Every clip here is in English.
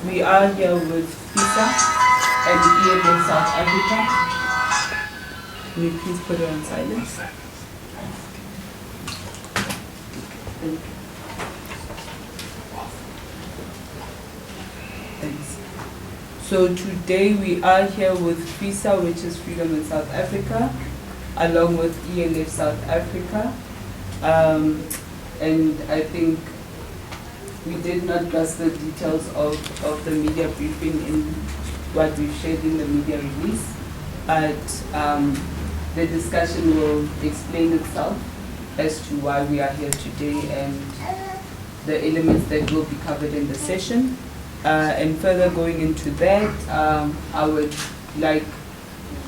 We are here with FISA and ELF South Africa. Can you please put it on silence? Thanks. So today we are here with FISA, which is Freedom in South Africa, along with ELF South Africa. And I think we did not discuss the details of the media briefing in what we've shared in the media release, but the discussion will explain itself as to why we are here today and the elements that will be covered in the session. And further going into that, I would like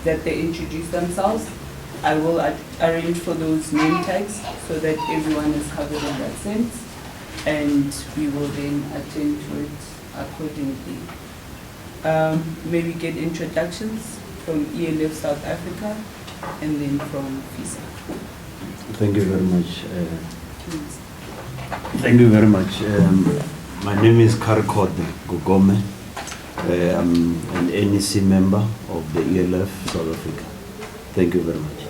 that they introduce themselves. I will arrange for those name tags so that everyone is covered in that sense, and we will then attend to it accordingly. Maybe get introductions from ELF South Africa and then from FISA. Thank you very much. Thank you very much. My name is Karikode Gugome. I'm an NEC member of the ELF South Africa. Thank you very much.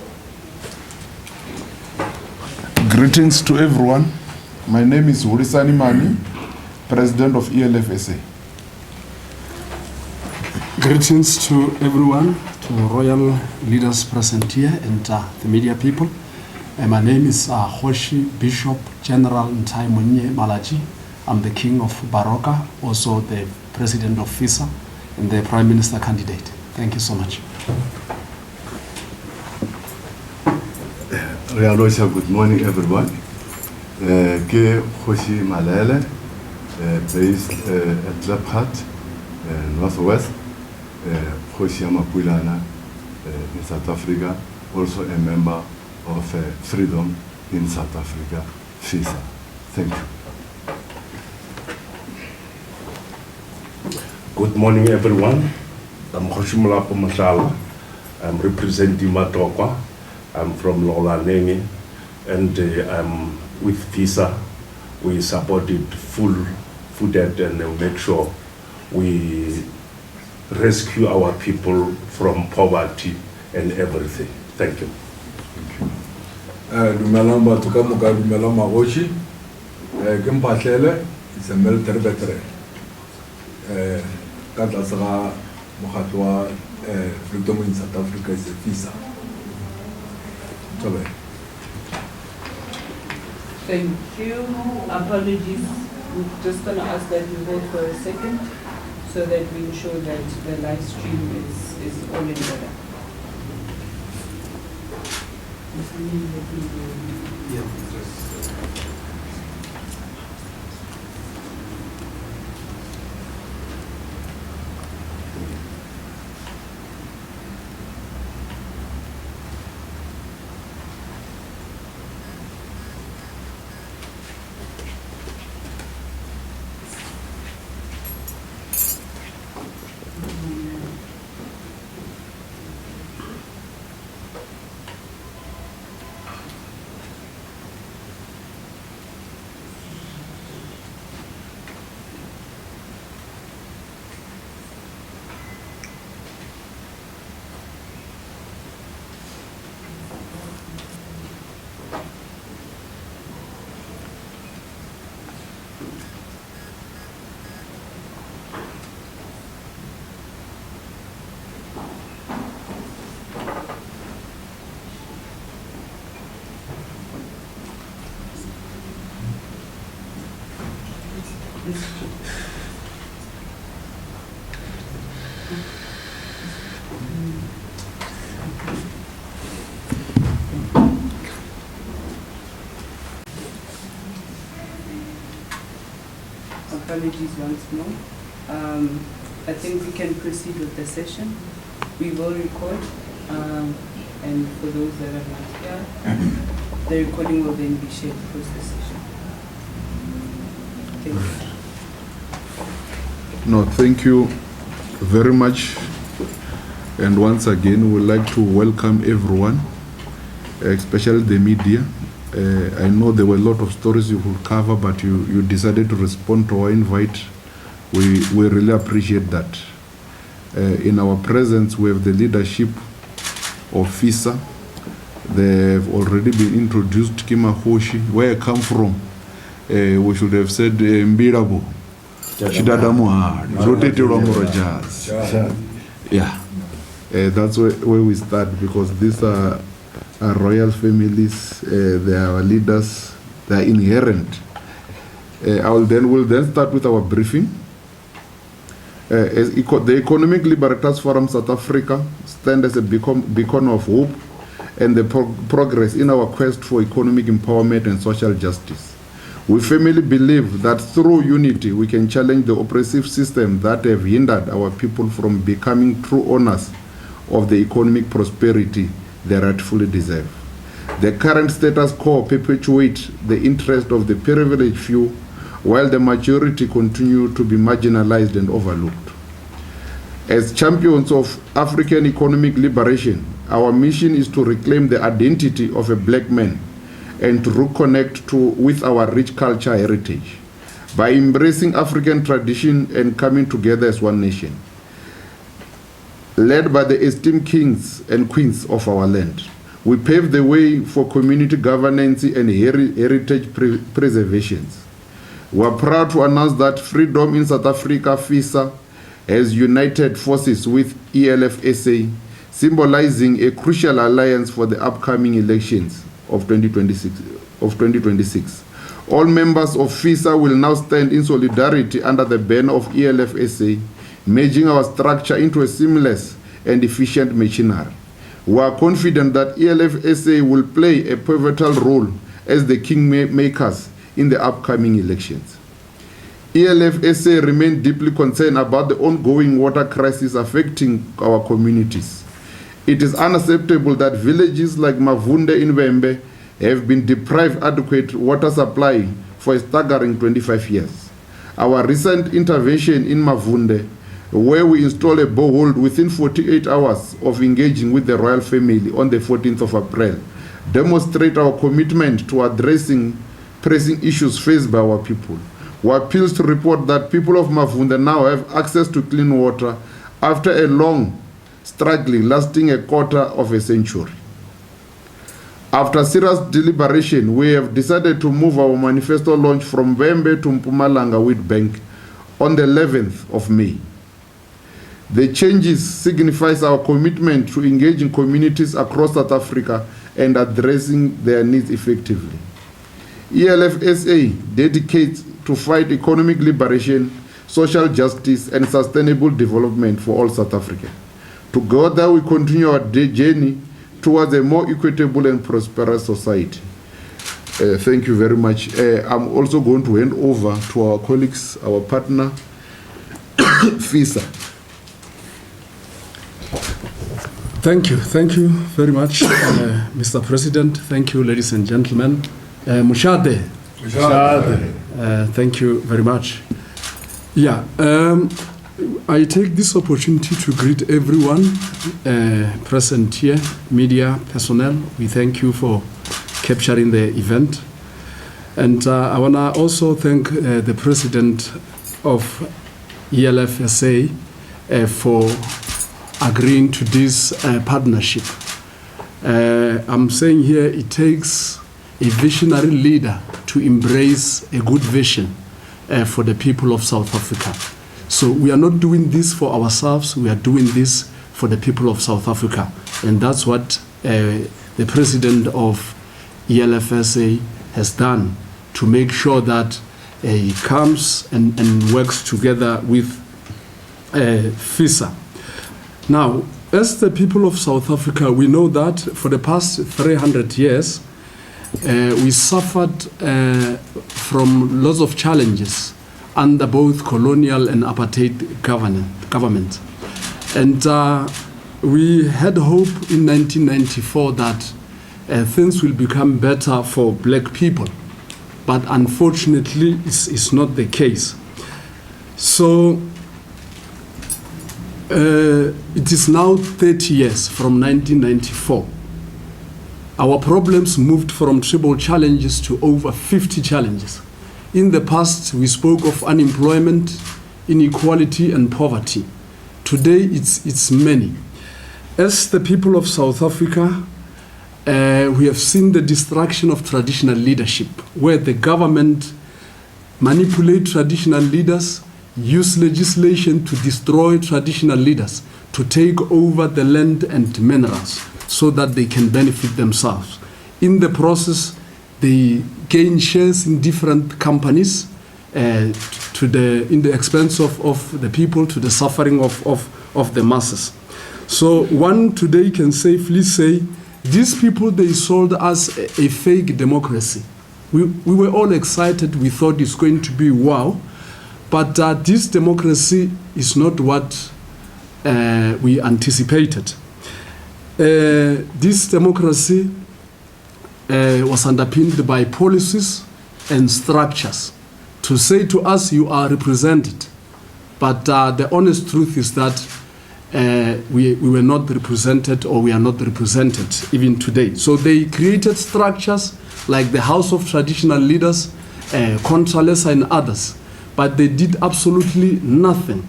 Greetings to everyone. My name is Hulisani Mani, President of ELF SA. Greetings to everyone, to royal leaders present here and the media people. My name is Kgoshi, Bishop General Nthai Monnye Malatjie. I'm the King of Baroka, also the President of FISA and the Prime Minister candidate. Thank you so much. Good morning, everyone. Kgoshi Malele, based at Liberators Northwest. Kgoshi Mapulana in South Africa, also a member of Freedom in South Africa, FISA. Thank you. Good morning, everyone. I'm Kgoshi Molapo Mashala. I'm representing Matokwa. I'm from Lolanenge, and I'm with FISA. We supported full-footed and make sure we rescue our people from poverty and everything. Thank you. Dumelang batho ka moka, dumelang Kgoshi. Ke Mpahlele, it's a military veteran. Ka tlase ga mokgatlo wa Freedom in South Africa is a FISA. Thank you. Apologies. We're just going to ask that you hold for a second so that we ensure that the live stream is all in order. Apologies once more. I think we can proceed with the session. We will record, and for those that are not here, the recording will then be shared post the session. Thank you. No, thank you very much. And once again, we would like to welcome everyone, especially the media. I know there were a lot of stories you could cover, but you decided to respond to our invite We really appreciate that. In our presence, we have the leadership of FISA. They've already been introduced. Kgoshi, where I come from, we should have said Mbirabo. Yeah, that's where we start, because these are royal families. They are our leaders. They are inherent. We'll then start with our briefing. The Economic Liberators Forum South Africa stand as a beacon of hope and the progress in our quest for economic empowerment and social justice. We firmly believe that through unity we can challenge the oppressive system that have hindered our people from becoming true owners of the economic prosperity they rightfully deserve. The current status quo perpetuates the interest of the privileged few, while the majority continue to be marginalized and overlooked. As champions of African economic liberation, our mission is to reclaim the identity of a black man and to reconnect with our rich culture heritage by embracing African tradition and coming together as one nation, led by the esteemed kings and queens of our land. We pave the way for community governance and heritage preservation. We are proud to announce that Freedom in South Africa, FISA, has united forces with ELF-SA, symbolizing a crucial alliance for the upcoming elections of 2026. All members of FISA will now stand in solidarity under the banner of ELF-SA, merging our structure into a seamless and efficient machinery. We are confident that ELF-SA will play a pivotal role as the kingmakers in the upcoming elections. ELF-SA remain deeply concerned about the ongoing water crisis affecting our communities. It is unacceptable that villages like Mavunde in Vembe have been deprived adequate water supply for a staggering 25 years. Our recent intervention in Mavunde, where we installed a borehole within 48 hours of engaging with the royal family on the 14th of April, demonstrate our commitment to addressing pressing issues faced by our people. We are pleased to report that people of Mavunde now have access to clean water after a long struggling lasting a quarter of a century. After serious deliberation, we have decided to move our manifesto launch from Vembe to Mpumalanga Wheat Bank on the 11th of May. The changes signifies our commitment to engaging communities across South Africa and addressing their needs effectively. ELF-SA dedicates to fight economic liberation, social justice, and sustainable development for all South Africans. Together, we continue our journey towards a more equitable and prosperous society. Thank you very much. I'm also going to hand over to our colleagues, our partner, FISA. Thank you very much, Mr. President. Thank you, ladies and gentlemen. Mushade. Thank you very much. Yeah, I take this opportunity to greet everyone present here, media personnel. We thank you for capturing the event. And I want to also thank the president of ELF-SA for agreeing to this partnership. I'm saying here it takes a visionary leader to embrace a good vision for the people of South Africa. So we are not doing this for ourselves, we are doing this for the people of South Africa. And that's what the president of ELF-SA has done to make sure that he comes and works together with FISA. Now, as the people of South Africa, we know that for the past 300 years, we suffered from lots of challenges under both colonial and apartheid government. And we had hope in 1994 that things will become better for black people. But unfortunately, it's not the case. So it is now 30 years from 1994. Our problems moved from triple challenges to over 50 challenges. In the past, we spoke of unemployment, inequality and poverty. Today it's many. As the people of South Africa, we have seen the destruction of traditional leadership, where the government manipulate traditional leaders, use legislation to destroy traditional leaders, to take over the land and minerals so that they can benefit themselves. In the process, they gain shares in different companies in the expense of the people, to the suffering of the masses. So one today can safely say, these people, they sold us a fake democracy. We were all excited. We thought it's going to be wow. But this democracy is not what we anticipated. This democracy was underpinned by policies and structures to say to us, you are represented. But the honest truth is that we were not represented, or we are not represented even today. So they created structures like the House of Traditional Leaders, Contralesa and others, but they did absolutely nothing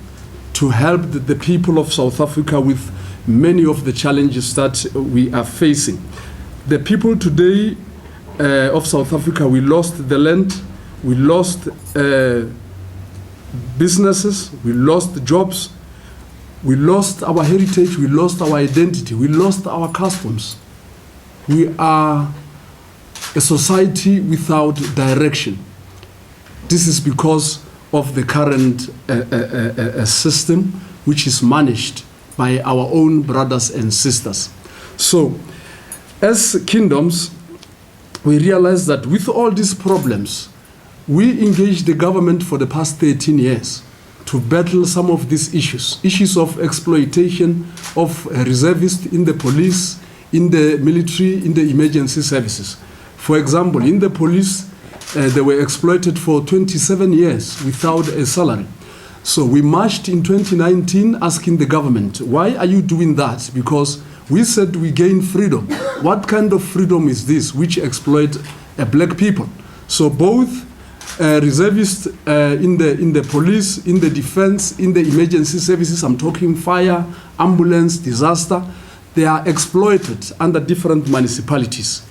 to help the people of South Africa with many of the challenges that we are facing. The people today of South Africa, we lost the land, we lost businesses, we lost jobs, we lost our heritage, we lost our identity, we lost our customs. We are a society without direction. This is because of the current system, which is managed by our own brothers and sisters. So, as kingdoms, we realize that with all these problems, we engaged the government for the past 13 years to battle some of these issues of exploitation of reservists in the police, in the military, in the emergency services. For example, in the police, they were exploited for 27 years without a salary. So we marched in 2019 asking the government, why are you doing that? Because we said we gain freedom. What kind of freedom is this which exploit black people? So both reservists in the police, in the defense, in the emergency services, I'm talking fire, ambulance, disaster, they are exploited under different municipalities.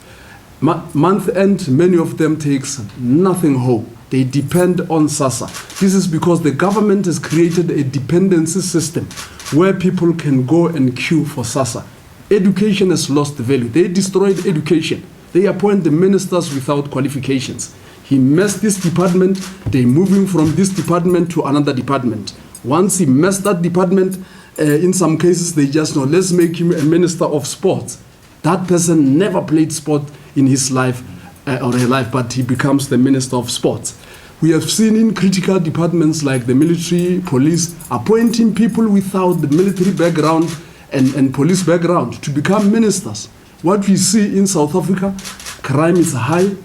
Month end, many of them takes nothing home. They depend on SASSA. This is because the government has created a dependency system where people can go and queue for SASSA. Education has lost value. They destroyed education. They appoint the ministers without qualifications. He messed this department, they move him from this department to another department. Once he messed that department, in some cases they just know, let's make him a minister of sports. That person never played sport in his life or her life, but he becomes the minister of sports. We have seen in critical departments like the military, police, appointing people without the military background and police background to become ministers. What we see in South Africa, crime is high,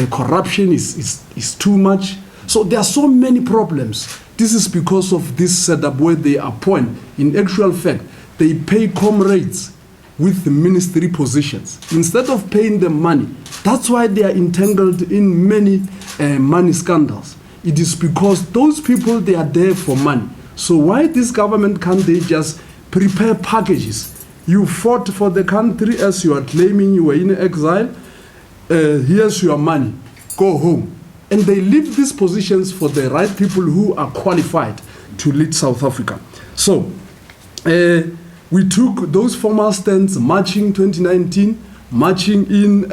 corruption is too much. So there are so many problems. This is because of this setup where they appoint. In actual fact, they pay comrades with the ministry positions instead of paying them money. That's why they are entangled in many money scandals. It is because those people, they are there for money. So why this government can't they just prepare packages? You fought for the country as you are claiming you were in exile. Here's your money, go home. And they leave these positions for the right people who are qualified to lead South Africa. So we took those formal stands, marching 2019, marching in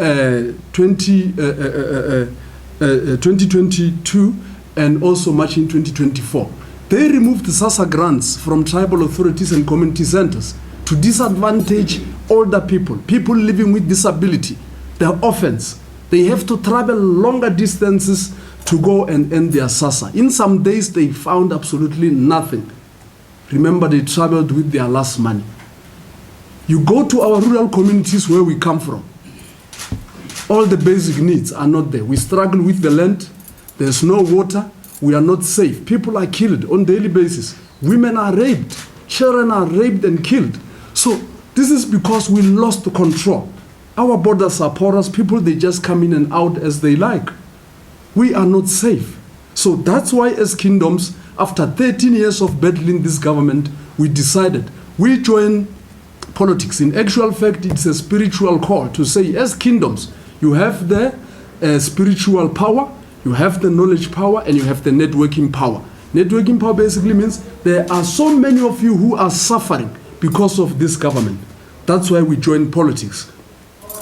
2022, and also marching 2024. They removed the SASSA grants from tribal authorities and community centers to disadvantage older people, people living with disability. The orphans, they have to travel longer distances to go and end their SASSA. In some days, they found absolutely nothing. Remember, they traveled with their last money. You go to our rural communities where we come from, all the basic needs are not there. We struggle with the land, there's no water, we are not safe. People are killed on a daily basis. Women are raped, children are raped and killed. So this is because we lost control. Our borders are porous, people, they just come in and out as they like. We are not safe. So that's why as kingdoms, after 13 years of battling this government, we decided we join politics. In actual fact, it's a spiritual call to say, as kingdoms, you have the spiritual power, you have the knowledge power, and you have the networking power. Networking power basically means there are so many of you who are suffering because of this government. That's why we joined politics.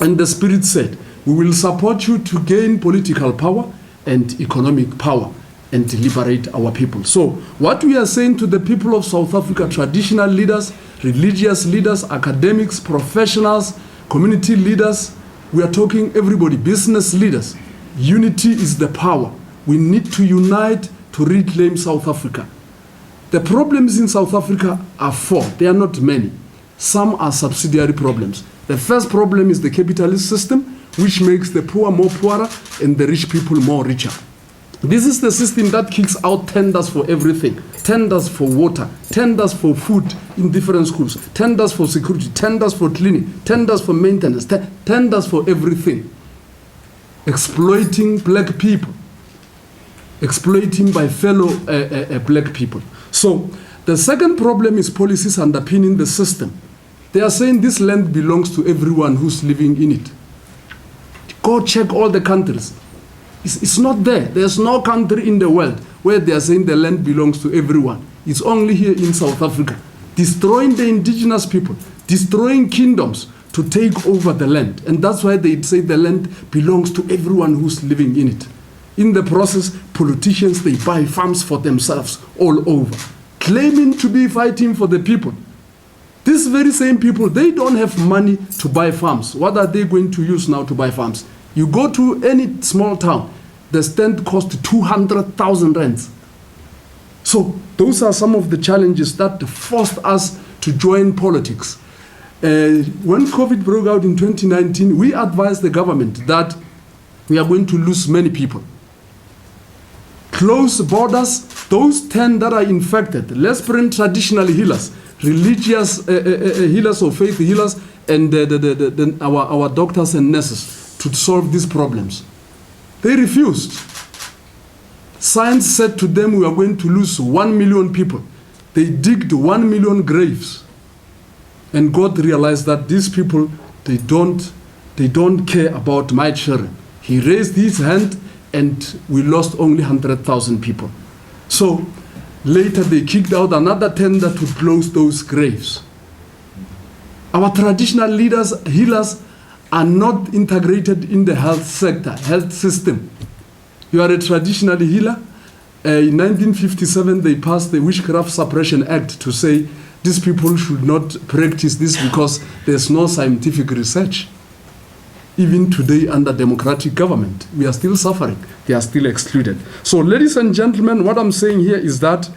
And the Spirit said, we will support you to gain political power and economic power and liberate our people. So what we are saying to the people of South Africa, traditional leaders, religious leaders, academics, professionals, community leaders, we are talking everybody, business leaders. Unity is the power. We need to unite to reclaim South Africa. The problems in South Africa are four. They are not many. Some are subsidiary problems. The first problem is the capitalist system, which makes the poor more poorer and the rich people more richer. This is the system that kicks out tenders for everything. Tenders for water, tenders for food in different schools, tenders for security, tenders for cleaning, tenders for maintenance, tenders for everything. Exploiting black people. Exploiting by fellow black people. So the second problem is policies underpinning the system. They are saying this land belongs to everyone who's living in it. Go check all the countries. It's not there. There's no country in the world where they are saying the land belongs to everyone. It's only here in South Africa. Destroying the indigenous people, destroying kingdoms to take over the land. And that's why they say the land belongs to everyone who's living in it. In the process, politicians, they buy farms for themselves all over, claiming to be fighting for the people. These very same people, they don't have money to buy farms. What are they going to use now to buy farms? You go to any small town, the stand costs 200,000 rands. So those are some of the challenges that forced us to join politics. When COVID broke out in 2019, we advised the government that we are going to lose many people. Close borders, those 10 that are infected, let's bring traditional healers, religious healers or faith healers, and our doctors and nurses to solve these problems. They refused. Science said to them, we are going to lose 1 million people. They digged 1 million graves. And God realized that these people, they don't care about my children. He raised his hand and we lost only 100,000 people. So later they kicked out another tender to close those graves. Our traditional leaders, healers, are not integrated in the health sector, health system. You are a traditional healer. In 1957, they passed the Witchcraft Suppression Act to say these people should not practice this because there's no scientific research. Even today, under democratic government, we are still suffering. They are still excluded. So, ladies and gentlemen, what I'm saying here is that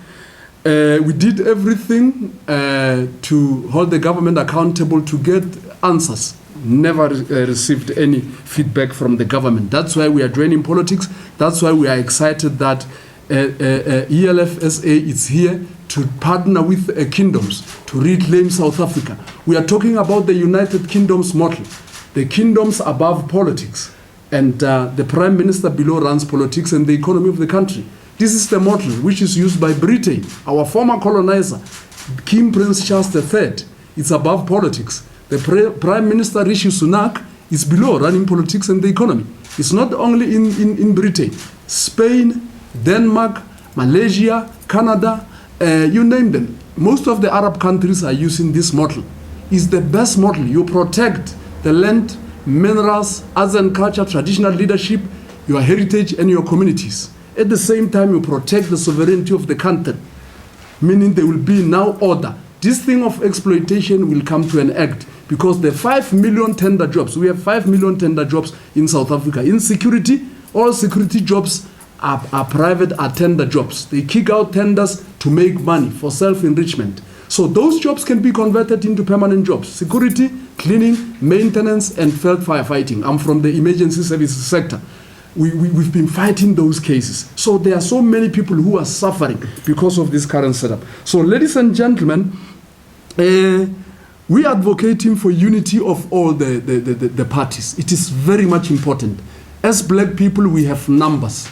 we did everything to hold the government accountable to get answers. Never received any feedback from the government. That's why we are joining politics. That's why we are excited that ELF-SA is here to partner with kingdoms to reclaim South Africa. We are talking about the United Kingdom's model, the kingdoms above politics, and the Prime Minister below runs politics and the economy of the country. This is the model which is used by Britain, our former colonizer, King Prince Charles III. It's above politics. The Prime Minister Rishi Sunak is below running politics and the economy. It's not only in Britain. Spain, Denmark, Malaysia, Canada, you name them. Most of the Arab countries are using this model. It's the best model. You protect the land, minerals, arts and culture, traditional leadership, your heritage and your communities. At the same time, you protect the sovereignty of the country, meaning there will be now order. This thing of exploitation will come to an end because the 5 million tender jobs, we have 5 million tender jobs in South Africa. In security, all security jobs are private, are tender jobs. They kick out tenders to make money for self-enrichment. So those jobs can be converted into permanent jobs. Security, cleaning, maintenance, and field firefighting. I'm from the emergency services sector. We've been fighting those cases. So there are so many people who are suffering because of this current setup. So ladies and gentlemen, we are advocating for unity of all the parties. It is very much important. As black people, we have numbers.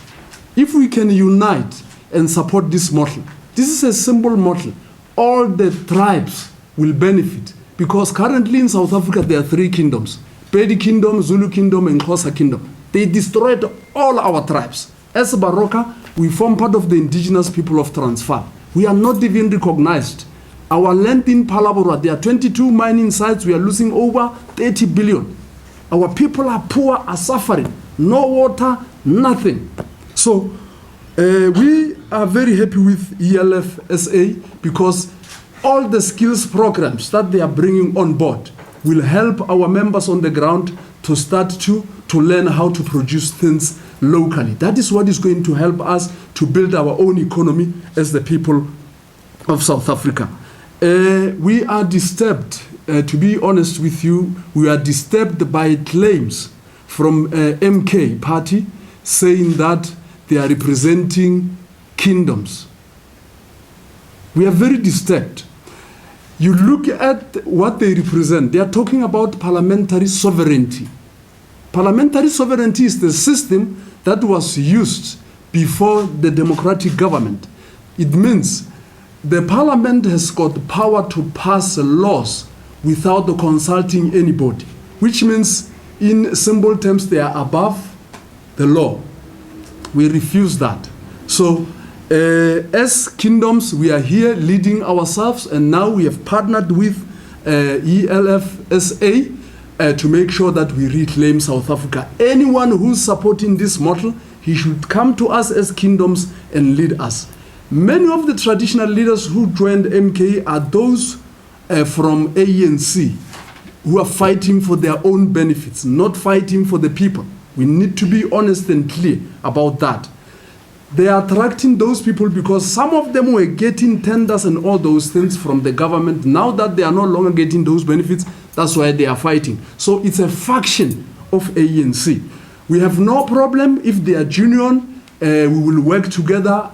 If we can unite and support this model, This is a simple model. All the tribes will benefit because currently in South Africa there are 3 kingdoms: Pedi Kingdom, Zulu Kingdom, and Xhosa Kingdom. They destroyed all our tribes. As Baroka, we form part of the indigenous people of Transvaal. We are not even recognized. Our land in Phalaborwa, there are 22 mining sites. We are losing over 30 billion. Our people are poor, are suffering. No water, nothing. So we are very happy with ELF SA because all the skills programs that they are bringing on board will help our members on the ground to start to learn how to produce things locally. That is what is going to help us to build our own economy as the people of South Africa. We are disturbed, to be honest with you, we are disturbed by claims from MK party saying that they are representing kingdoms. We are very disturbed. You look at what they represent. They are talking about parliamentary sovereignty. Parliamentary sovereignty is the system that was used before the democratic government. It means the parliament has got the power to pass laws without consulting anybody, which means in simple terms they are above the law. We refuse that. So as kingdoms, we are here leading ourselves, and now we have partnered with ELFSA to make sure that we reclaim South Africa. Anyone who's supporting this model, he should come to us as kingdoms and lead us. Many of the traditional leaders who joined MK are those from ANC who are fighting for their own benefits, not fighting for the people. We need to be honest and clear about that. They are attracting those people because some of them were getting tenders and all those things from the government. Now that they are no longer getting those benefits, that's why they are fighting. So it's a faction of ANC. We have no problem if they are genuine. We will work together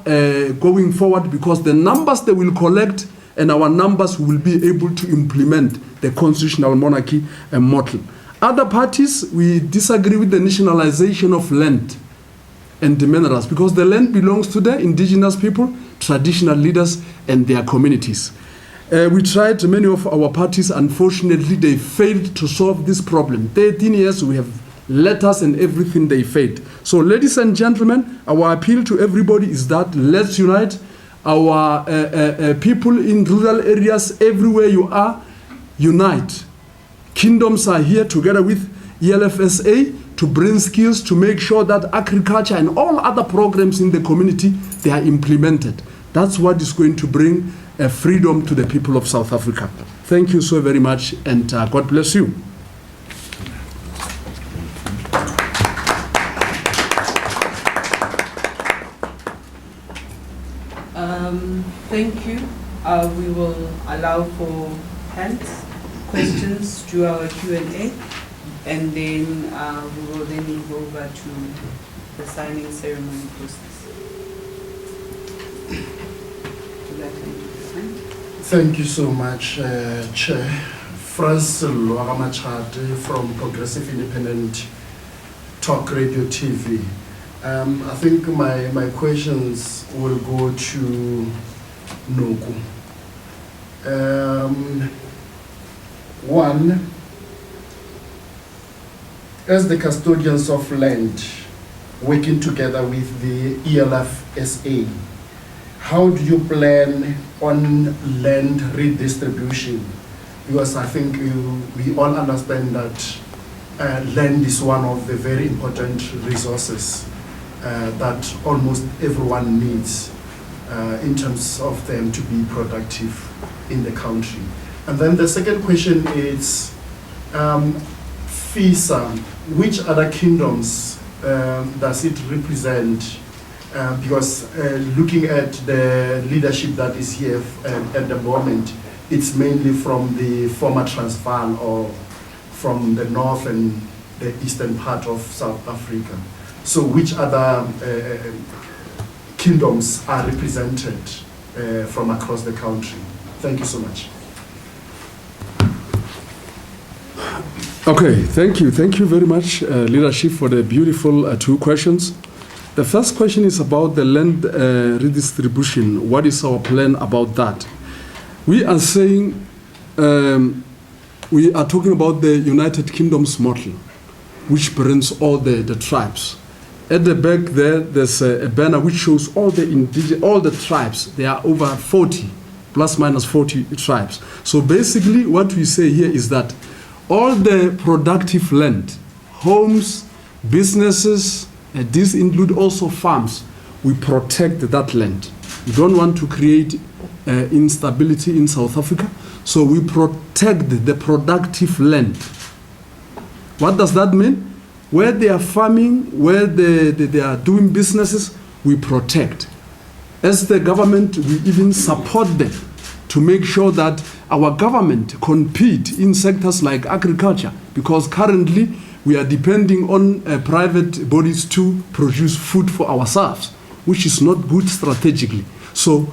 going forward because the numbers they will collect and our numbers will be able to implement the constitutional monarchy model. Other parties, we disagree with the nationalization of land and the minerals because the land belongs to the indigenous people, traditional leaders, and their communities. We tried, many of our parties, unfortunately, they failed to solve this problem. 13 years, we have letters and everything, they failed. So, ladies and gentlemen, our appeal to everybody is that let's unite our people in rural areas, everywhere you are, unite. Kingdoms are here together with ELFSA to bring skills to make sure that agriculture and all other programs in the community, they are implemented. That's what is going to bring freedom to the people of South Africa. Thank you so very much, and God bless you. Thank you. We will allow for hands, questions to our Q&A, and then we will then move over to the signing ceremony process. Thank you so much, Chair. Francis Lwagamachate from Progressive Independent Talk Radio TV. I think my questions will go to Noku. One, as the custodians of land, working together with the ELFSA, how do you plan on land redistribution? Because I think we all understand that land is one of the very important resources that almost everyone needs in terms of them to be productive in the country. And then the second question is, FISA, which other kingdoms does it represent? Because looking at the leadership that is here at the moment, it's mainly from the former Transvaal or from the north and the eastern part of South Africa. So which other kingdoms are represented from across the country? Thank you so much. Okay, thank you. Thank you very much, leadership, for the beautiful two questions. The first question is about the land redistribution. What is our plan about that? We are saying, we are talking about the United Kingdom's model, which brings all the tribes. At the back there's a banner which shows all the tribes. There are over 40, plus minus 40 tribes. So basically what we say here is that all the productive land, homes, businesses, these include also farms, we protect that land. We don't want to create instability in South Africa, so we protect the productive land. What does that mean? Where they are farming, where they are doing businesses, we protect. As the government, we even support them to make sure that our government compete in sectors like agriculture, because currently we are depending on private bodies to produce food for ourselves, which is not good strategically. So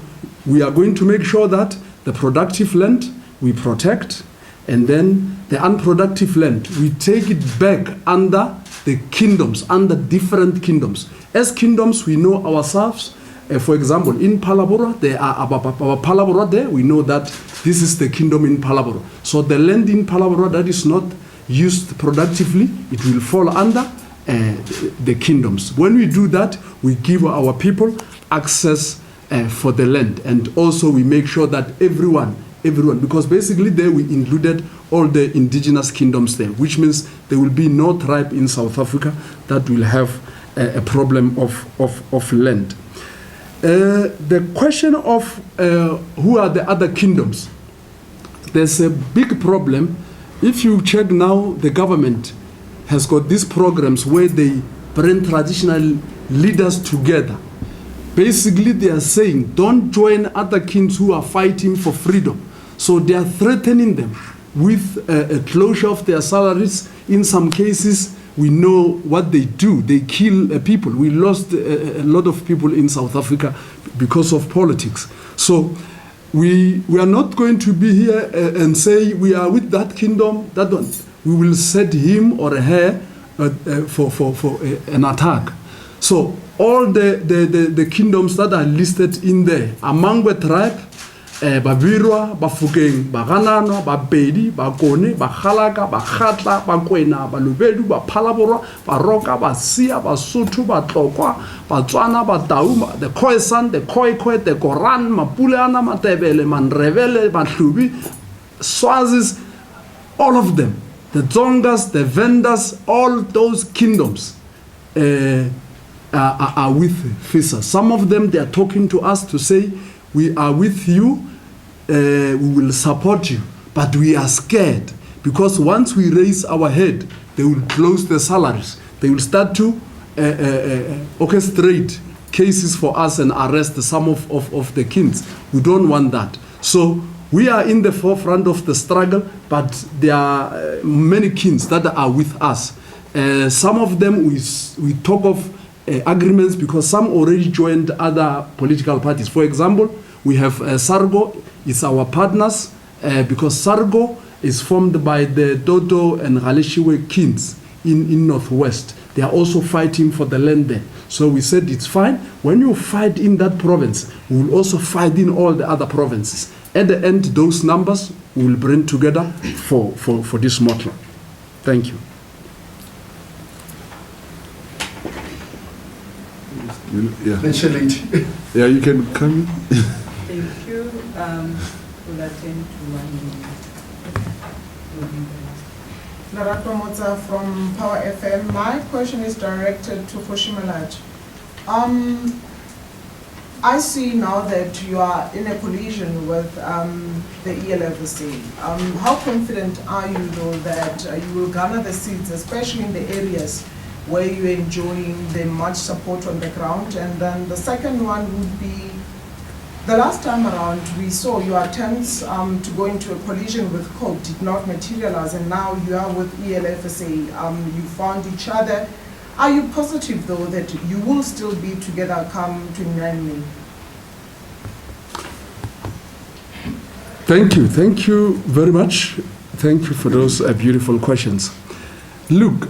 we are going to make sure that the productive land we protect, and then the unproductive land, we take it back under the kingdoms, under different kingdoms. As kingdoms, we know ourselves. For example, in Palabora, there are our Palabora there. We know that this is the kingdom in Palabora. So the land in Palabora that is not used productively, it will fall under the kingdoms. When we do that, we give our people access for the land, and also we make sure that everyone, because basically there we included all the indigenous kingdoms there, which means there will be no tribe in South Africa that will have a problem of land. The question of who are the other kingdoms, there's a big problem. If you check now, the government has got these programs where they bring traditional leaders together. Basically, they are saying, don't join other kings who are fighting for freedom. So they are threatening them with a closure of their salaries. In some cases, we know what they do. They kill people. We lost a lot of people in South Africa because of politics. So we are not going to be here and say we are with that kingdom, that one. We will set him or her for an attack. So all the kingdoms that are listed in there, among the tribe, Babirwa, Bafukeng, Baganano, Babedi, Bakone, Bakhalaka, Bakhatla, Bakwena, Balubedu, Bapalabora, Baroka, Basia, Basutu, Batokwa, Batswana, Batauma, the Khoisan, the Khoikhoi, the Koran, Mapuleana, Matebele, Manrevele, Batlubi, Swazis, all of them, the Zongas, the Vendas, all those kingdoms are with FISA. Some of them, they are talking to us to say, we are with you, we will support you, but we are scared because once we raise our head, they will close the salaries. They will start to orchestrate cases for us and arrest some of the kings. We don't want that. So we are in the forefront of the struggle, but there are many kings that are with us. Some of them we talk of agreements because some already joined other political parties. For example, we have Sargo, it's our partners, because Sargo is formed by the Dodo and Galeshiwe kings in Northwest. They are also fighting for the land there. So we said it's fine. When you fight in that province, we will also fight in all the other provinces. At the end, those numbers we will bring together for this model. Thank you. Yeah. Yeah, you can come in. Thank you. We'll attend to 1 minute. Lerato Motsa from Power FM. My question is directed to Kgoshi Malatjie. I see now that you are in a collision with the ELFSA. How confident are you, though, that you will garner the seats, especially in the areas where you're enjoying the much support on the ground? And then the second one would be, the last time around we saw your attempts to go into a collision with COPE did not materialize, and now you are with ELFSA. You found each other. Are you positive, though, that you will still be together come 29 May? Thank you very much. Thank you for those beautiful questions. Look,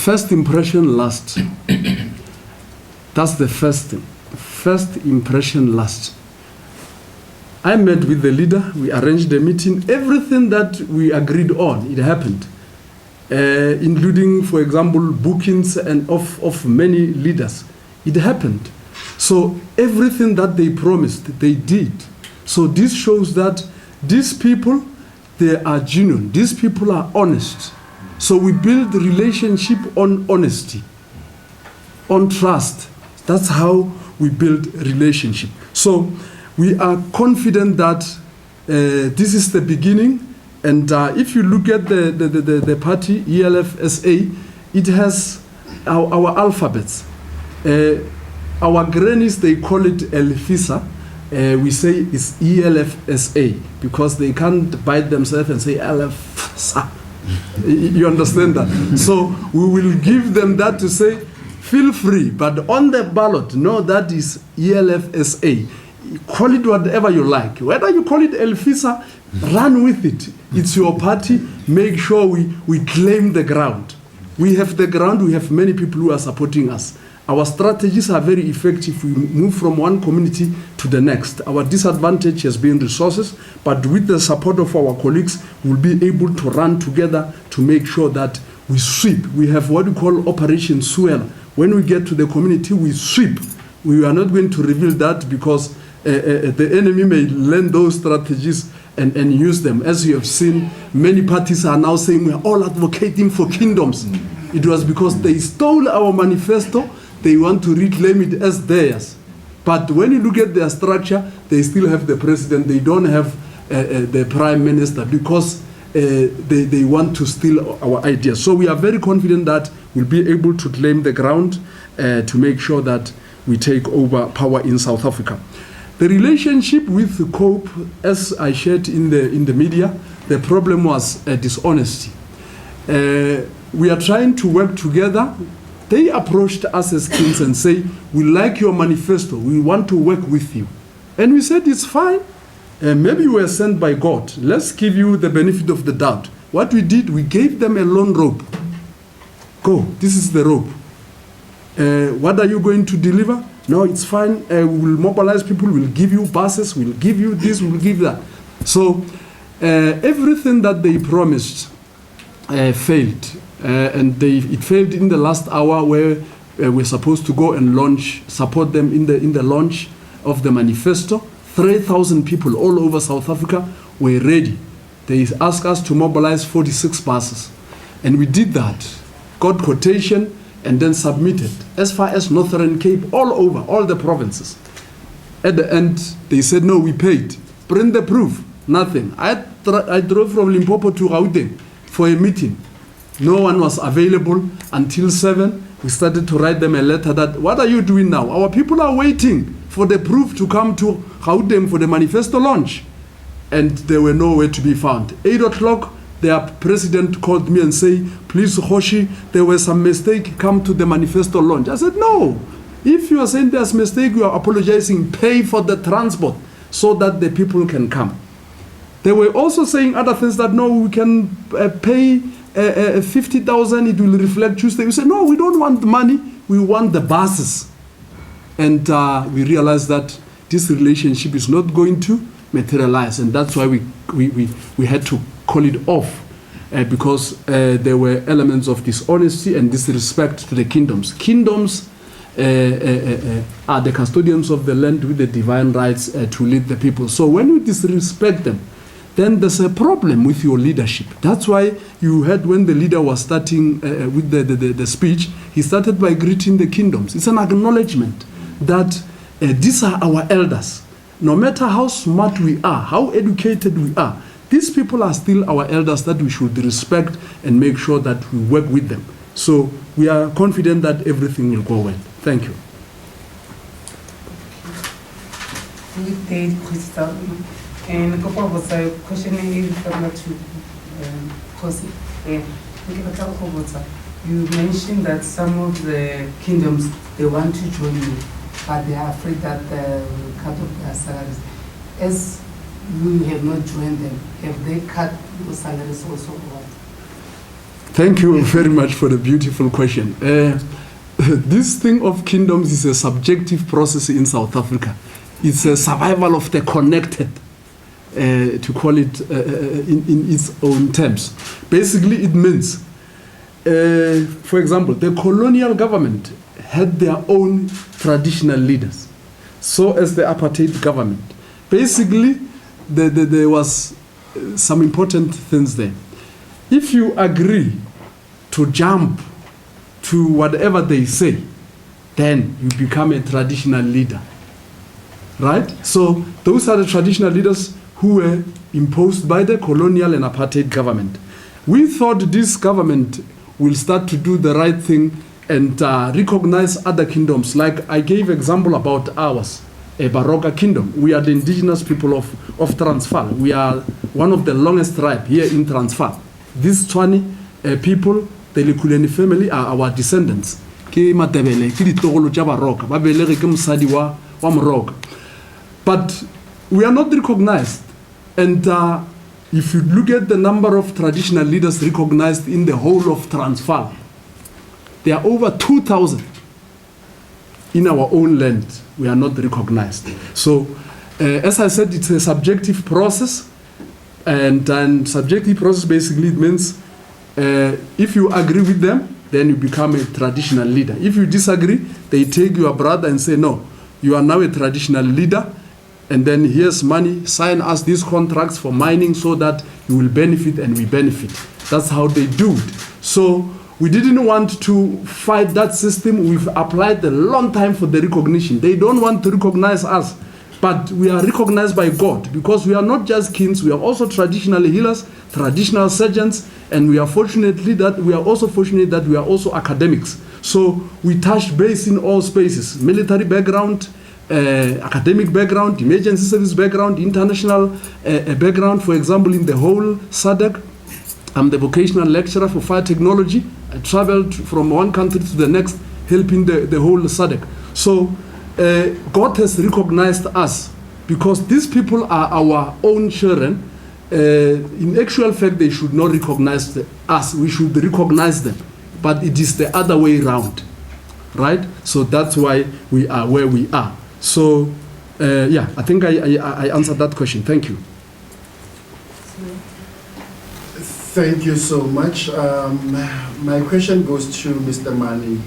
First impression lasts. That's the first thing. First impression lasts. I met with the leader, we arranged a meeting, everything that we agreed on, it happened. Including, for example, bookings and of many leaders. It happened. So everything that they promised, they did. So this shows that these people, they are genuine. These people are honest. So we build relationship on honesty, on trust. That's how we build relationship. So we are confident that this is the beginning. And if you look at the party, ELF-SA, it has our alphabets. Our grannies, they call it FISA. We say it's ELF-SA because they can't bite themselves and say ELF-SA. You understand that? So we will give them that to say, feel free, but on the ballot, no, that is ELF-SA. Call it whatever you like. Whether you call it FISA, run with it. It's your party. Make sure we claim the ground. We have the ground. We have many people who are supporting us. Our strategies are very effective. We move from one community to the next. Our disadvantage has been resources, but with the support of our colleagues, we'll be able to run together to make sure that we sweep. We have what we call Operation Swell. When we get to the community, we sweep. We are not going to reveal that because the enemy may learn those strategies and use them. As you have seen, many parties are now saying we're all advocating for kingdoms. It was because they stole our manifesto. They want to reclaim it as theirs. But when you look at their structure, they still have the president. They don't have the prime minister because they want to steal our ideas. So we are very confident that we'll be able to claim the ground to make sure that we take over power in South Africa. The relationship with the COPE, as I shared in the media, the problem was dishonesty. We are trying to work together. They approached us as kings and say, we like your manifesto, we want to work with you. And we said, it's fine. Maybe you were sent by God. Let's give you the benefit of the doubt. What we did, we gave them a long rope. Go, this is the rope. What are you going to deliver? No, it's fine. We will mobilize people, we'll give you buses, we'll give you this, we'll give that. So everything that they promised failed. And it failed in the last hour where we're supposed to go and support them in the launch of the manifesto. 3,000 people all over South Africa were ready. They asked us to mobilize 46 buses. And we did that, got quotation, and then submitted as far as Northern Cape, all over, all the provinces. At the end, they said, no, we paid. Bring the proof. Nothing. I drove from Limpopo to Gauteng for a meeting. No one was available until 7. We started to write them a letter that, what are you doing now? Our people are waiting for the proof to come to Gauteng for the manifesto launch. And they were nowhere to be found. 8 o'clock, their president called me and said, please, Kgoshi, there was some mistake, come to the manifesto launch. I said, no. If you are saying there's a mistake, you are apologizing, pay for the transport so that the people can come. They were also saying other things that, no, we can pay 50,000, it will reflect Tuesday. We said, no, we don't want the money, we want the buses. And we realized that this relationship is not going to materialize, and that's why we had to call it off because there were elements of dishonesty and disrespect to the kingdoms. Kingdoms are the custodians of the land with the divine rights to lead the people. So when you disrespect them, then there's a problem with your leadership. That's why you heard when the leader was starting with the speech, he started by greeting the kingdoms. It's an acknowledgement that these are our elders. No matter how smart we are, how educated we are, these people are still our elders that we should respect and make sure that we work with them. So we are confident that everything will go well. Thank you. Good day, Crystal. And a couple of us are questioning to Kgoshi. You mentioned that some of the kingdoms, they want to join you, but they are afraid that they will cut off their salaries. As you have not joined them, have they cut your salaries also or what? Thank you very much for the beautiful question. This thing of kingdoms is a subjective process in South Africa. It's a survival of the connected, to call it in its own terms. Basically, it means, for example, the colonial government had their own traditional leaders, so as the apartheid government. Basically, there was some important things there. If you agree to jump to whatever they say, then you become a traditional leader, right? So those are the traditional leaders who were imposed by the colonial and apartheid government. We thought this government will start to do the right thing and recognize other kingdoms. Like I gave example about ours, a Baroka kingdom. We are the indigenous people of Transvaal. We are one of the longest tribe here in Transvaal. These 20 people, the Likuleni family, are our descendants. Ke Matebele, ke ditogolo tša Baroka, ba belege ke mosadi wa Moroka. But we are not recognized. And if you look at the number of traditional leaders recognized in the whole of Transvaal, there are over 2,000. In our own land, we are not recognized. So, as I said, it's a subjective process. And subjective process basically means if you agree with them, then you become a traditional leader. If you disagree, they take your brother and say, no, you are now a traditional leader, and then here's money, sign us these contracts for mining so that you will benefit and we benefit. That's how they do it. So we didn't want to fight that system. We've applied a long time for the recognition. They don't want to recognize us, but we are recognized by God because we are not just kings, we are also traditional healers, traditional surgeons, and we are fortunate that we are also academics. So we touch base in all spaces: military background, academic background, emergency service background, international background. For example, in the whole SADC, I'm the vocational lecturer for fire technology. I traveled from one country to the next, helping the whole SADC. So God has recognized us because these people are our own children. In actual fact, they should not recognize us. We should recognize them. But it is the other way around, right? So that's why we are where we are. So, yeah, I think I answered that question. Thank you. Thank you so much. My question goes to Mr. Mani.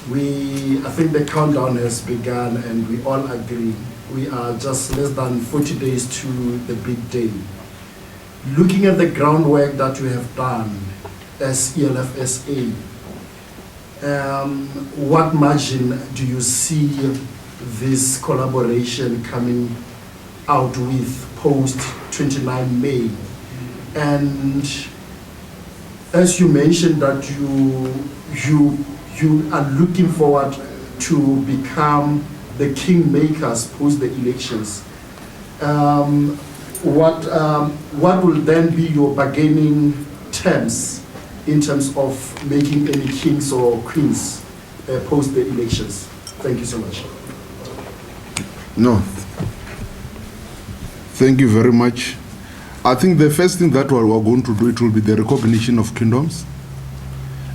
I think the countdown has begun and we all agree. We are just less than 40 days to the big day. Looking at the groundwork that you have done as ELF-SA, what margin do you see this collaboration coming out with post 29 May? And as you mentioned that you are looking forward to become the kingmakers post the elections, what will then be your bargaining terms in terms of making any kings or queens post the elections? Thank you so much. No. Thank you very much. I think the first thing that we're going to do, it will be the recognition of kingdoms.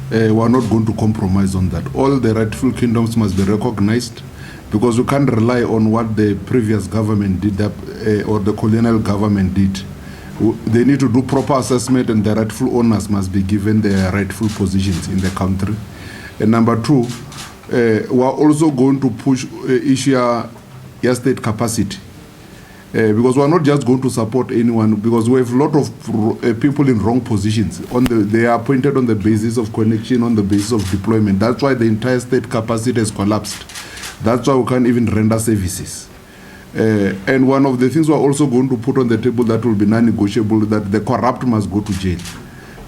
We're not going to compromise on that. All the rightful kingdoms must be recognized because we can't rely on what the previous government did or the colonial government did. They need to do proper assessment and the rightful owners must be given their rightful positions in the country. And number two, we're also going to push issue your state capacity. Because we're not just going to support anyone, because we have a lot of people in wrong positions. They are appointed on the basis of connection, on the basis of deployment. That's why the entire state capacity has collapsed. That's why we can't even render services. And one of the things we're also going to put on the table that will be non-negotiable, that the corrupt must go to jail.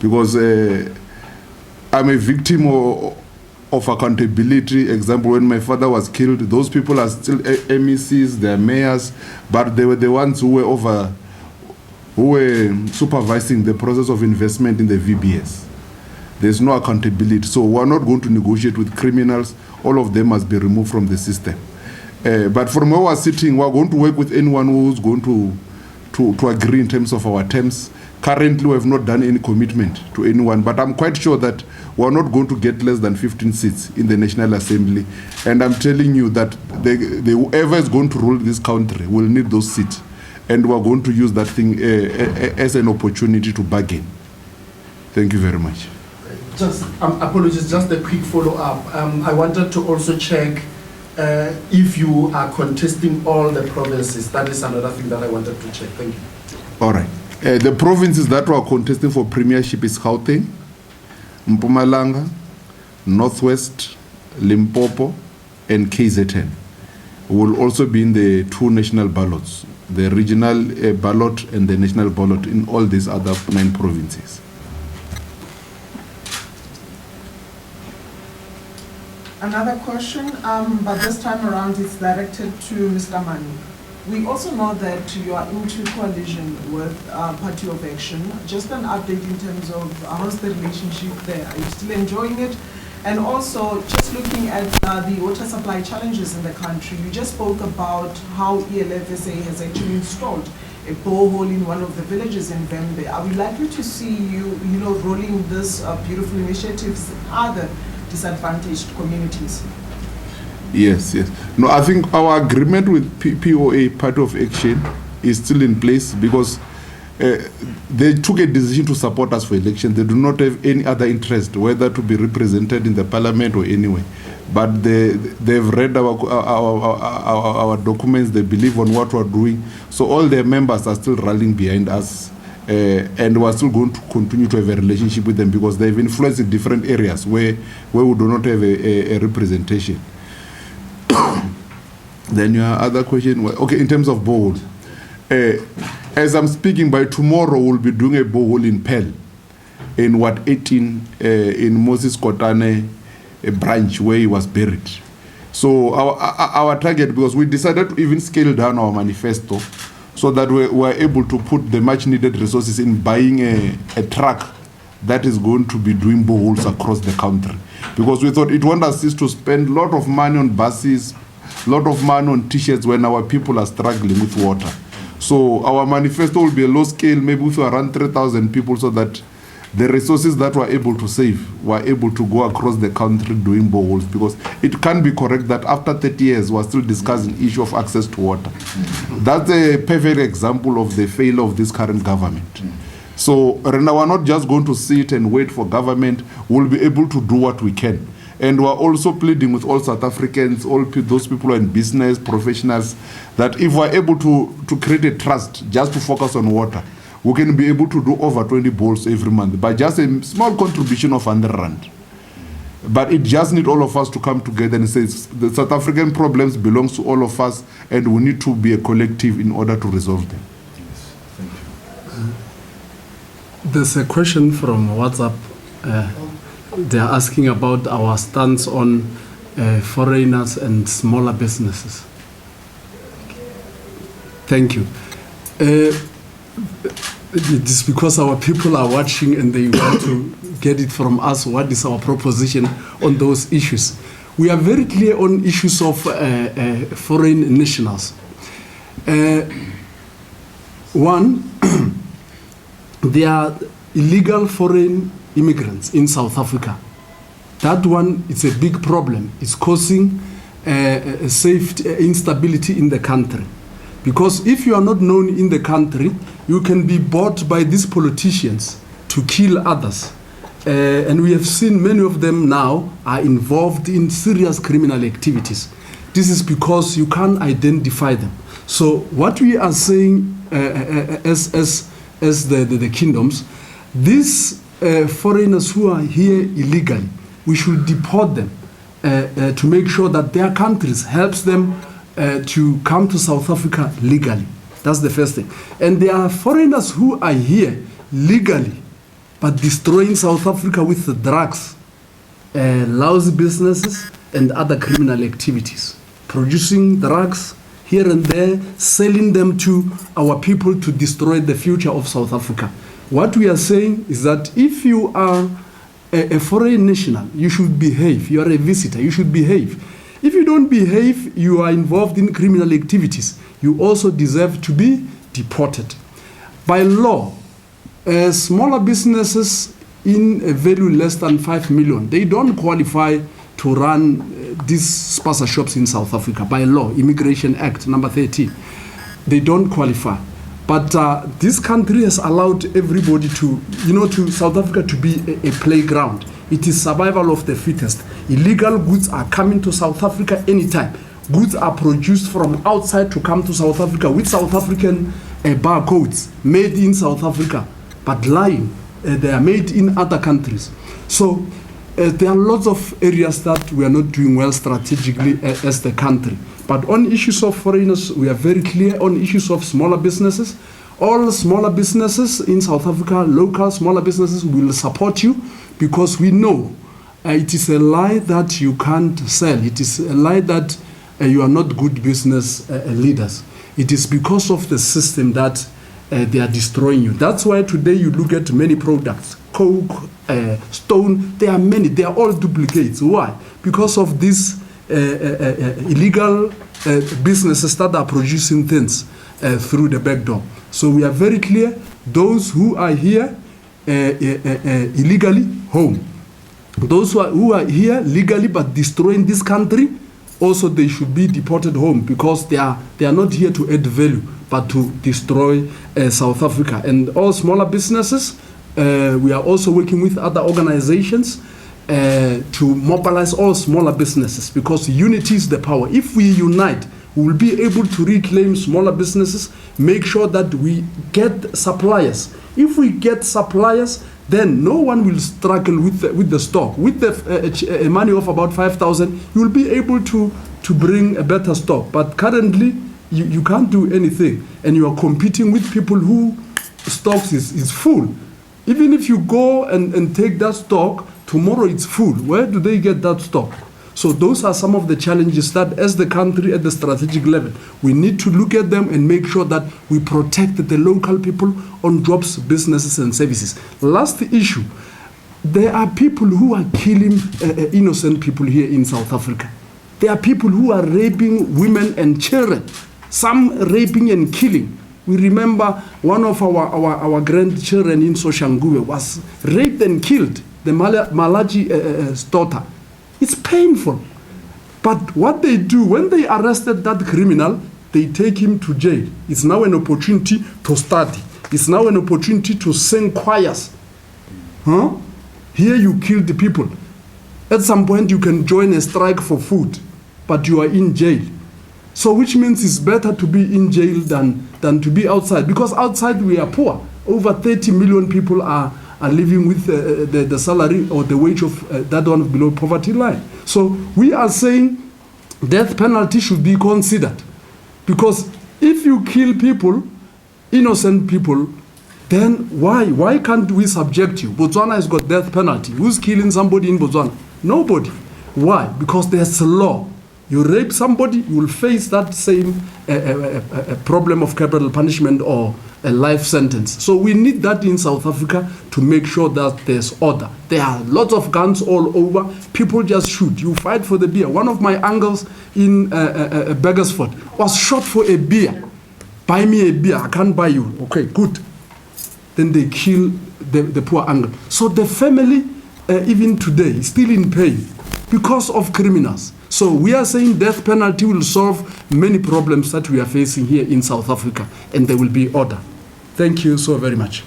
Because I'm a victim of accountability. Example, when my father was killed, those people are still MECs, they're mayors, but they were the ones who were supervising the process of investment in the VBS. There's no accountability. So we're not going to negotiate with criminals. All of them must be removed from the system. But from where we're sitting, we're going to work with anyone who's going to to agree in terms of our terms. Currently, we have not done any commitment to anyone, but I'm quite sure that we are not going to get less than 15 seats in the National Assembly. And I'm telling you that whoever is going to rule this country will need those seats. And we are going to use that thing as an opportunity to bargain. Thank you very much. Just apologies, just a quick follow-up. I wanted to also check if you are contesting all the provinces. That is another thing that I wanted to check. Thank you. All right. The provinces that were contesting for premiership is Gauteng, Mpumalanga, Northwest, Limpopo, and KZN. Will also be in the 2 national ballots, the regional ballot and the national ballot in all these other 9 provinces. Another question, but this time around it's directed to Mr. Mani. We also know that you are into coalition with Party of Action. Just an update in terms of how's the relationship there? Are you still enjoying it? And also, just looking at the water supply challenges in the country, you just spoke about how ELFSA has actually installed a borehole in one of the villages in Vembe. Are we likely to see you rolling this beautiful initiatives in other disadvantaged communities? Yes. No, I think our agreement with POA, Party of Action, is still in place because they took a decision to support us for election. They do not have any other interest, whether to be represented in the parliament or anywhere. But they've read our documents, they believe on what we're doing. So all their members are still rallying behind us. And we're still going to continue to have a relationship with them because they've influenced in different areas where we do not have a representation. Then your other question, okay, in terms of borehole. As I'm speaking, by tomorrow we'll be doing a borehole in Pearl, in Ward 18, in Moses Kotane branch where he was buried. So our target, because we decided to even scale down our manifesto so that we were able to put the much needed resources in buying a truck that is going to be doing boreholes across the country. Because we thought it won't assist to spend a lot of money on buses, a lot of money on t-shirts when our people are struggling with water. So our manifesto will be a low scale, maybe with around 3,000 people, so that the resources that we're able to save were able to go across the country doing boreholes. Because it can't be correct that after 30 years we're still discussing the issue of access to water. That's a perfect example of the failure of this current government. So Rena, we're not just going to sit and wait for government. We'll be able to do what we can. And we're also pleading with all South Africans, all those people who are in business, professionals, that if we're able to create a trust just to focus on water, we can be able to do over 20 bowls every month by just a small contribution of 100 rand. But it just needs all of us to come together and say the South African problems belong to all of us and we need to be a collective in order to resolve them. Yes, thank you. There's a question from WhatsApp. They are asking about our stance on foreigners and smaller businesses. Thank you. It's because our people are watching and they want to get it from us. What is our proposition on those issues? We are very clear on issues of foreign nationals. One, there are illegal foreign immigrants in South Africa. That one is a big problem. It's causing safety instability in the country. Because if you are not known in the country, you can be bought by these politicians to kill others. And we have seen many of them now are involved in serious criminal activities. This is because you can't identify them. So what we are saying as the kingdoms, these foreigners who are here illegally, we should deport them to make sure that their countries helps them to come to South Africa legally. That's the first thing. And there are foreigners who are here legally, but destroying South Africa with the drugs, lousy businesses, and other criminal activities. Producing drugs here and there, selling them to our people to destroy the future of South Africa. What we are saying is that if you are a foreign national, you should behave. You are a visitor, you should behave. If you don't behave, you are involved in criminal activities. You also deserve to be deported. By law, smaller businesses in a value less than 5 million, they don't qualify to run these spaza shops in South Africa by law, Immigration Act number 13. They don't qualify. But this country has allowed everybody to, to South Africa to be a playground. It is survival of the fittest. Illegal goods are coming to South Africa anytime. Goods are produced from outside to come to South Africa with South African barcodes, made in South Africa, but lying. They are made in other countries. So there are lots of areas that we are not doing well strategically as the country. But on issues of foreigners, we are very clear. On issues of smaller businesses, all smaller businesses in South Africa, local smaller businesses, will support you, because we know it is a lie that you can't sell. It is a lie that you are not good business leaders. It is because of the system that they are destroying you. That's why today you look at many products, coke, stone, there are many, they are all duplicates. Why? Because of these illegal businesses that are producing things through the back door. So we are very clear, those who are here illegally, home. Those who are here legally but destroying this country, also they should be deported home, because they are not here to add value but to destroy South Africa. And all smaller businesses, we are also working with other organizations to mobilize all smaller businesses, because unity is the power. If we unite, we will be able to reclaim smaller businesses, make sure that we get suppliers. If we get suppliers, then no one will struggle with the stock. With the money of about 5,000, you will be able to bring a better stock. But currently, you can't do anything, and you are competing with people who stocks is full. Even if you go and take that stock, tomorrow it's full. Where do they get that stock? So those are some of the challenges that, as the country at the strategic level, we need to look at them and make sure that we protect the local people on jobs, businesses and services. Last issue, there are people who are killing innocent people here in South Africa. There are people who are raping women and children, some raping and killing. We remember one of our grandchildren in Soshanguve was raped and killed, the Malatjie daughter. It's painful. But what they do, when they arrested that criminal, they take him to jail. It's now an opportunity to study. It's now an opportunity to sing choirs. Here you kill the people. At some point you can join a strike for food, but you are in jail. So which means it's better to be in jail than to be outside, because outside we are poor. Over 30 million people are living with the salary or the wage of that one below poverty line. So we are saying death penalty should be considered, because if you kill people, innocent people, then why can't we subject you? Botswana has got death penalty. Who's killing somebody in Botswana? Nobody. Why? Because there's a law. You rape somebody, you will face that same problem of capital punishment or a life sentence. So we need that in South Africa to make sure that there's order. There are lots of guns all over. People just shoot. You fight for the beer. One of my uncles in Beggersford was shot for a beer. Buy me a beer. I can't buy you. Okay, good. Then they kill the poor uncle. So the family, even today, is still in pain because of criminals. So we are saying death penalty will solve many problems that we are facing here in South Africa, and there will be order. Thank you so very much.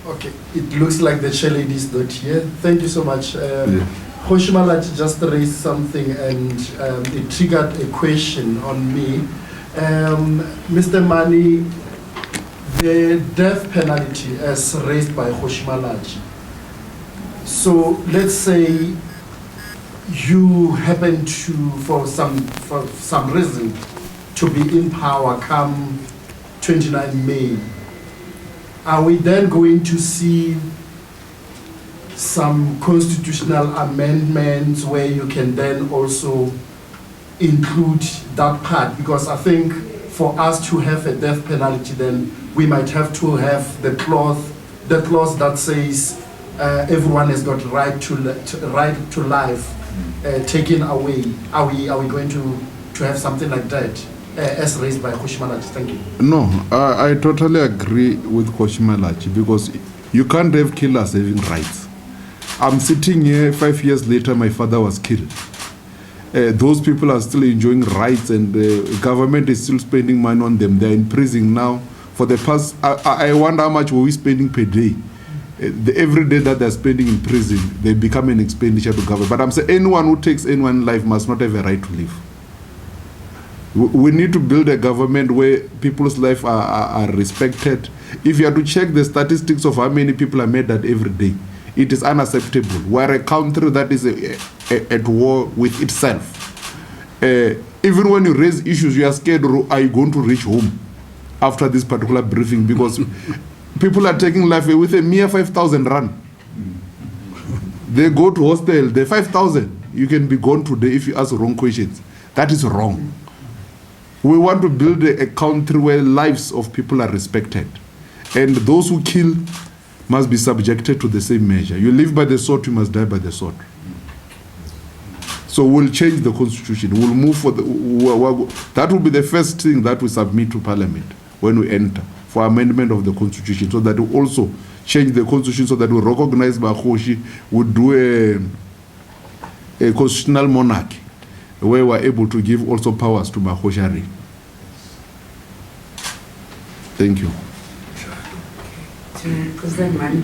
Okay, it looks like the chairlady is not here. Thank you so much. Kgoshi Malatjie just raised something, and it triggered a question on me. Mr. Mani, the death penalty as raised by Kgoshi Malatjie. So let's say you happen to, for some reason, to be in power come 29 May. Are we then going to see some constitutional amendments where you can then also include that part? Because I think for us to have a death penalty, then we might have to have the clause that says everyone has got right to life taken away. Are we going to to have something like that, as raised by Kgoshi Malatjie? Thank you. No, I totally agree with Kgoshi Malatjie, because you can't have killers having rights. I'm sitting here 5 years later, my father was killed. Those people are still enjoying rights, and the government is still spending money on them. They're in prison now. For the past, I wonder how much were we spending per day. Every day that they're spending in prison, they become an expenditure to government. But I'm saying anyone who takes anyone's life must not have a right to live. We need to build a government where people's life are respected. If you are to check the statistics of how many people are murdered every day, it is unacceptable. We're a country that is at war with itself. Even when you raise issues, you are scared, are you going to reach home after this particular briefing? Because people are taking life away with a mere 5,000 rand. They go to hostel, the 5,000, you can be gone today if you ask wrong questions. That is wrong. We want to build a country where lives of people are respected. And those who kill must be subjected to the same measure. You live by the sword, you must die by the sword. So we'll change the constitution. We'll move for that will be the first thing that we submit to Parliament when we enter, for amendment of the constitution, so that we also change the constitution so that we recognize Kgoshi, we do a constitutional monarchy where we're able to give also powers to Kgoshi. Thank you. To President Mani,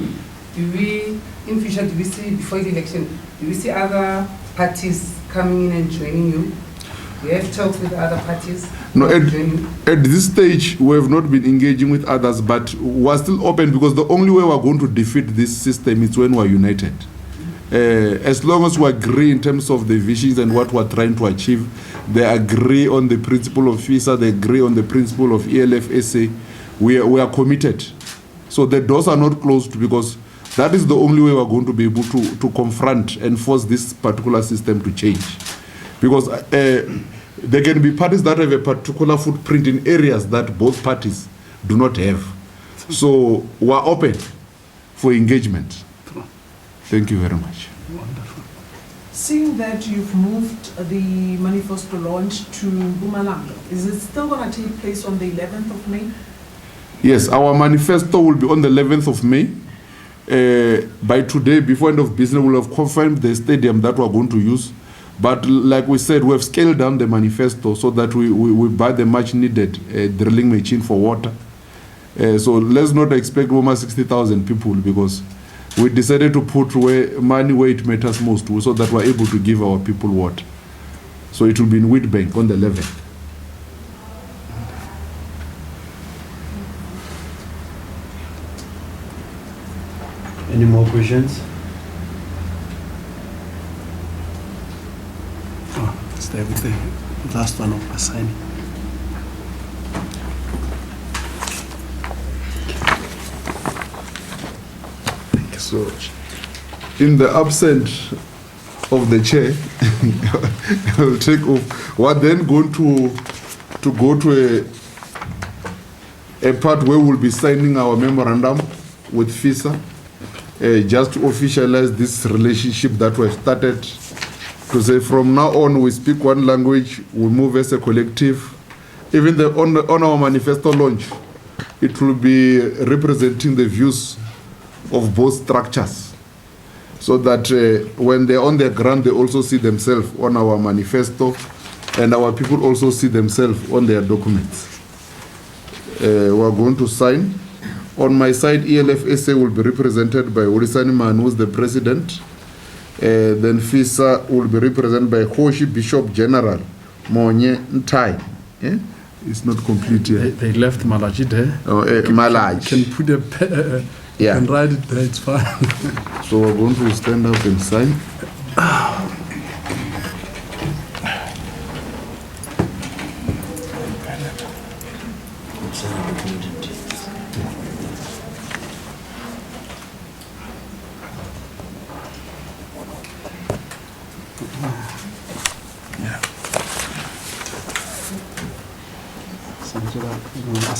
in future, do we see, before the election, do we see other parties coming in and joining you? Do you have talks with other parties? No, at this stage, we have not been engaging with others, but we're still open, because the only way we're going to defeat this system is when we're united. As long as we agree in terms of the visions and what we're trying to achieve, they agree on the principle of FISA, they agree on the principle of ELF-SA, we are committed. So the doors are not closed, because that is the only way we're going to be able to confront and force this particular system to change. Because there can be parties that have a particular footprint in areas that both parties do not have. So we're open for engagement. Thank you very much. Wonderful. Seeing that you've moved the manifesto launch to Mpumalanga, is it still going to take place on the 11th of May? Yes, our manifesto will be on the 11th of May. By today, before end of business, we'll have confirmed the stadium that we're going to use. But like we said, we have scaled down the manifesto so that we buy the much needed drilling machine for water. So let's not expect almost 60,000 people, because we decided to put money where it matters most, so that we're able to give our people water. So it will be in Wheatbank on the 11th. Any more questions? Stay with the last one of assigning. Thank you so much. In the absence of the chair, I will take off. We're then going to go to a part where we'll be signing our memorandum with FISA, just to officialize this relationship that we've started. To say from now on we speak one language, we move as a collective. Even on our manifesto launch, it will be representing the views of both structures, so that when they're on the ground, they also see themselves on our manifesto, and our people also see themselves on their documents. We're going to sign. On my side, ELF-SA will be represented by Hulisani Mani, who's the president. Then FISA will be represented by Kgoshi Bishop General Monnye Nthai. Yeah? It's not complete yet. They left Malatjie there. Oh, Malatjie. Can put a yeah. And write it there, it's fine. So we're going to stand up and sign.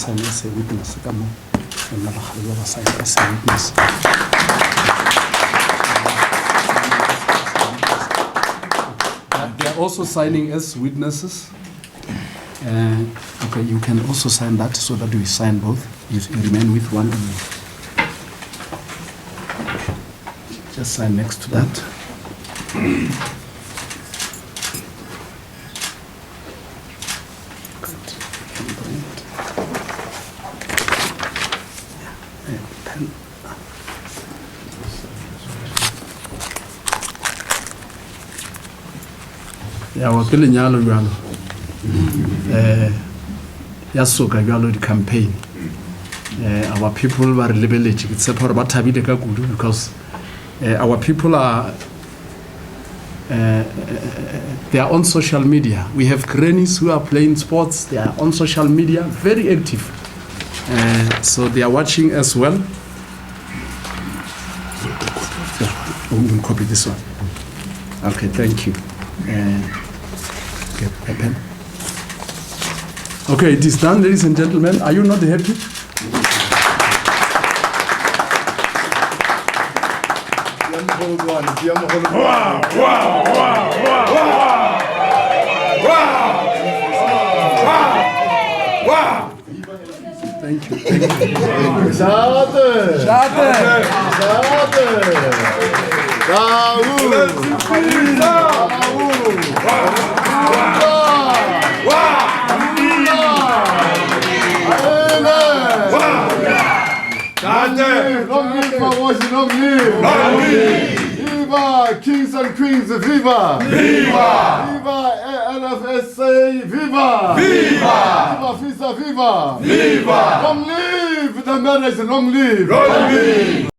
As a witness, they are also signing as witnesses. Okay, you can also sign that so that we sign both. You remain with one. Just sign next to that. Ya wa ke lenyalo jalo ya soka jalo di campaign our people ba re lebeletse ke tshepa gore ba thabile ka kudu because our people are they are on social media. We have grannies who are playing sports. They are on social media, very active. So they are watching as well. We'll copy this one. Okay, thank you. Get a pen. Okay, it is done, ladies and gentlemen. Are you not happy? Thank you. Viva Kings and Queens, viva! Viva! Viva LFSA, viva! Viva! Viva FISA, viva! Viva! Long live the marriage, long live! Long live!